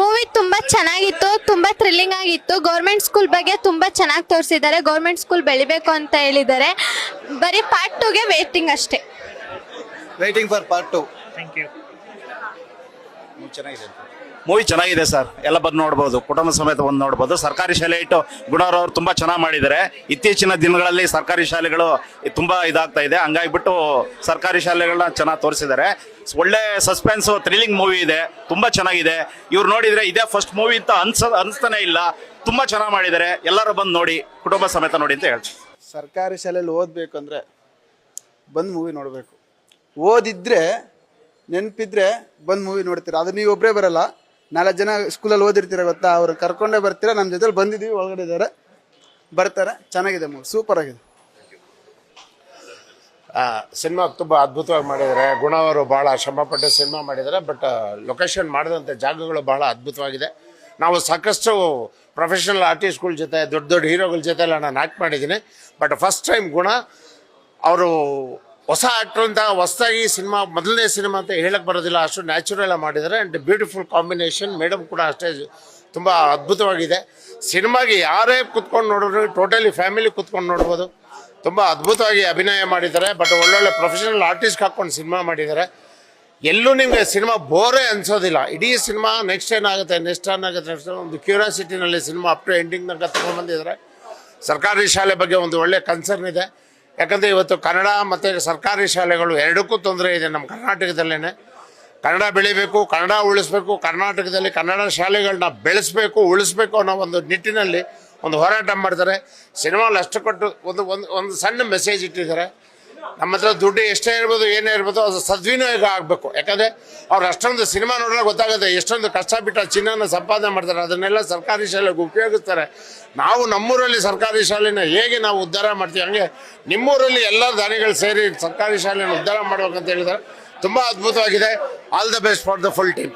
Movie ತುಂಬಾ ಚೆನ್ನಾಗಿತ್ತು, ತುಂಬಾ ಥ್ರಿಲ್ಲಿಂಗ್ ಆಗಿತ್ತು. ಗೌರ್ಮೆಂಟ್ ಸ್ಕೂಲ್ ಬಗ್ಗೆ ತುಂಬಾ ಚೆನ್ನಾಗಿ ತೋರಿಸಿದ್ದಾರೆ. ಗೌರ್ಮೆಂಟ್ ಸ್ಕೂಲ್ ಬೆಳಿಬೇಕು ಅಂತ ಹೇಳಿದ್ದಾರೆ. ಬರೀ ಪಾರ್ಟ್ 2ಗೆ ವೇಟಿಂಗ್ ಅಷ್ಟೇ. Waiting for part 2. Thank you. ಚೆನ್ನಾಗಿದೆ. ಮೂವಿ ಚೆನ್ನಾಗಿದೆ ಸರ್, ಎಲ್ಲ ಬಂದು ನೋಡ್ಬೋದು, ಕುಟುಂಬ ಸಮೇತ ಬಂದು ನೋಡ್ಬೋದು. ಸರ್ಕಾರಿ ಶಾಲೆ ಇಟ್ಟು ಗುಣರವರು ತುಂಬಾ ಚೆನ್ನಾಗಿ ಮಾಡಿದ್ದಾರೆ. ಇತ್ತೀಚಿನ ದಿನಗಳಲ್ಲಿ ಸರ್ಕಾರಿ ಶಾಲೆಗಳು ತುಂಬಾ ಇದಾಗ್ತಾ ಇದೆ, ಹಂಗಾಗಿಬಿಟ್ಟು ಸರ್ಕಾರಿ ಶಾಲೆಗಳನ್ನ ಚೆನ್ನಾಗಿ ತೋರಿಸಿದ್ದಾರೆ. ಒಳ್ಳೆ ಸಸ್ಪೆನ್ಸ್ ಥ್ರಿಲ್ಲಿಂಗ್ ಮೂವಿ ಇದೆ, ತುಂಬಾ ಚೆನ್ನಾಗಿದೆ. ಇವ್ರು ನೋಡಿದ್ರೆ ಇದೇ ಫಸ್ಟ್ ಮೂವಿ ಅಂತ ಅನ್ಸ್ತಾನೆ ಇಲ್ಲ, ತುಂಬಾ ಚೆನ್ನಾಗಿ ಮಾಡಿದ್ದಾರೆ. ಎಲ್ಲರೂ ಬಂದು ನೋಡಿ, ಕುಟುಂಬ ಸಮೇತ ನೋಡಿ ಅಂತ ಹೇಳ್ತೀನಿ. ಸರ್ಕಾರಿ ಶಾಲೆಯಲ್ಲಿ ಓದಬೇಕಂದ್ರೆ ಬಂದು ಮೂವಿ ನೋಡಬೇಕು. ಓದಿದ್ರೆ ನೆನಪಿದ್ರೆ ಬಂದು ಮೂವಿ ನೋಡ್ತೀರಾ. ಅದು ನೀವು ಒಬ್ಬರೇ ಬರಲ್ಲ, 4 ಜನ ಸ್ಕೂಲಲ್ಲಿ ಓದಿರ್ತೀರ ಗೊತ್ತಾ, ಅವ್ರು ಕರ್ಕೊಂಡೇ ಬರ್ತೀರಾ. ನಮ್ಮ ಜೊತೆಲಿ ಬಂದಿದ್ದೀವಿ, ಒಳಗಡೆ ಇದ್ದಾರೆ, ಬರ್ತಾರೆ. ಚೆನ್ನಾಗಿದೆ ಮೂವಿ, ಸೂಪರ್ ಆಗಿದೆ. ಸಿನಿಮಾ ತುಂಬ ಅದ್ಭುತವಾಗಿ ಮಾಡಿದ್ದಾರೆ. ಗುಣ ಅವರು ಭಾಳ ಶ್ರಮಪಟ್ಟು ಸಿನಿಮಾ ಮಾಡಿದ್ದಾರೆ. ಬಟ್ ಲೊಕೇಶನ್ ಮಾಡಿದಂಥ ಜಾಗಗಳು ಬಹಳ ಅದ್ಭುತವಾಗಿದೆ. ನಾವು ಸಾಕಷ್ಟು ಪ್ರೊಫೆಷನಲ್ ಆರ್ಟಿಸ್ಟ್ಗಳ ಜೊತೆ, ದೊಡ್ಡ ದೊಡ್ಡ ಹೀರೋಗಳ ಜೊತೆ ಎಲ್ಲ ನಾನು ಆ್ಯಕ್ಟ್ ಮಾಡಿದ್ದೀನಿ. ಬಟ್ ಫಸ್ಟ್ ಟೈಮ್ ಗುಣ ಅವರು ಹೊಸ ಆ್ಯಕ್ಟ್ರ್ ಅಂತ ಹೊಸದಾಗಿ ಸಿನಿಮಾ, ಮೊದಲನೇ ಸಿನಿಮಾ ಅಂತ ಹೇಳಕ್ಕೆ ಬರೋದಿಲ್ಲ, ಅಷ್ಟು ನ್ಯಾಚುರಲ್ ಆಗಿ ಮಾಡಿದ್ದಾರೆ. And beautiful combination. ಮೇಡಮ್ ಕೂಡ ಅಷ್ಟೇ ತುಂಬ ಅದ್ಭುತವಾಗಿದೆ. ಸಿನಿಮಾಗೆ ಯಾರೇ ಕುತ್ಕೊಂಡು ನೋಡಿದ್ರು, ಟೋಟಲಿ ಫ್ಯಾಮಿಲಿ ಕುತ್ಕೊಂಡು ನೋಡ್ಬೋದು. ತುಂಬ ಅದ್ಭುತವಾಗಿ ಅಭಿನಯ ಮಾಡಿದ್ದಾರೆ. ಬಟ್ ಒಳ್ಳೊಳ್ಳೆ ಪ್ರೊಫೆಷನಲ್ ಆರ್ಟಿಸ್ಟ್ ಹಾಕ್ಕೊಂಡು ಸಿನಿಮಾ ಮಾಡಿದ್ದಾರೆ. ಎಲ್ಲೂ ನಿಮಗೆ ಸಿನಿಮಾ ಬೋರೇ ಅನಿಸೋದಿಲ್ಲ. ಇಡೀ ಸಿನಿಮಾ ನೆಕ್ಸ್ಟ್ ಏನಾಗುತ್ತೆ, ನೆಕ್ಸ್ಟ್ ಒಂದು ಕ್ಯೂರಿಯಾಸಿಟಿನಲ್ಲಿ ಸಿನಿಮಾ ಅಪ್ ಟು ಎಂಡಿಂಗ್ ತನಕ ತೊಗೊಂಡ್ಬಂದಿದ್ದಾರೆ. ಸರ್ಕಾರಿ ಶಾಲೆ ಬಗ್ಗೆ ಒಂದು ಒಳ್ಳೆ ಕನ್ಸರ್ನ್ ಇದೆ. ಯಾಕಂದರೆ ಇವತ್ತು ಕನ್ನಡ ಮತ್ತು ಸರ್ಕಾರಿ ಶಾಲೆಗಳು ಎರಡಕ್ಕೂ ತೊಂದರೆ ಇದೆ ನಮ್ಮ ಕರ್ನಾಟಕದಲ್ಲೇ. ಕನ್ನಡ ಬೆಳಿಬೇಕು, ಕನ್ನಡ ಉಳಿಸ್ಬೇಕು, ಕರ್ನಾಟಕದಲ್ಲಿ ಕನ್ನಡ ಶಾಲೆಗಳನ್ನ ಬೆಳೆಸಬೇಕು, ಉಳಿಸ್ಬೇಕು ಅನ್ನೋ ಒಂದು ನಿಟ್ಟಿನಲ್ಲಿ ಒಂದು ಹೋರಾಟ ಮಾಡ್ತಾರೆ. ಸಿನಿಮಾಲ್ಲಿ ಅಷ್ಟು ಕೊಟ್ಟು ಒಂದು ಸಣ್ಣ ಮೆಸೇಜ್ ಇಟ್ಟಿದ್ದಾರೆ. ನಮ್ಮ ಹತ್ರ ದುಡ್ಡು ಎಷ್ಟೇ ಇರ್ಬೋದು, ಏನೇ ಇರ್ಬೋದು, ಅದು ಸದ್ವಿನಿಯೋಗ ಆಗಬೇಕು. ಯಾಕಂದರೆ ಅವ್ರು ಅಷ್ಟೊಂದು ಸಿನಿಮಾ ನೋಡಿದ್ರೆ ಗೊತ್ತಾಗುತ್ತೆ ಎಷ್ಟೊಂದು ಕಷ್ಟ ಬಿಟ್ಟು ಚಿನ್ನನ ಸಂಪಾದನೆ ಮಾಡ್ತಾರೆ. ಅದನ್ನೆಲ್ಲ ಸರ್ಕಾರಿ ಶಾಲೆಗೆ ಉಪಯೋಗಿಸ್ತಾರೆ. ನಾವು ನಮ್ಮೂರಲ್ಲಿ ಸರ್ಕಾರಿ ಶಾಲೆನ ಹೇಗೆ ನಾವು ಉದ್ಧಾರ ಮಾಡ್ತೀವಿ, ಹಂಗೆ ನಿಮ್ಮೂರಲ್ಲಿ ಎಲ್ಲ ದಾನಿಗಳು ಸೇರಿ ಸರ್ಕಾರಿ ಶಾಲೆಯನ್ನು ಉದ್ಧಾರ ಮಾಡ್ಬೇಕಂತ ಹೇಳಿದ್ದಾರೆ. ತುಂಬ ಅದ್ಭುತವಾಗಿದೆ. All the best for the full team.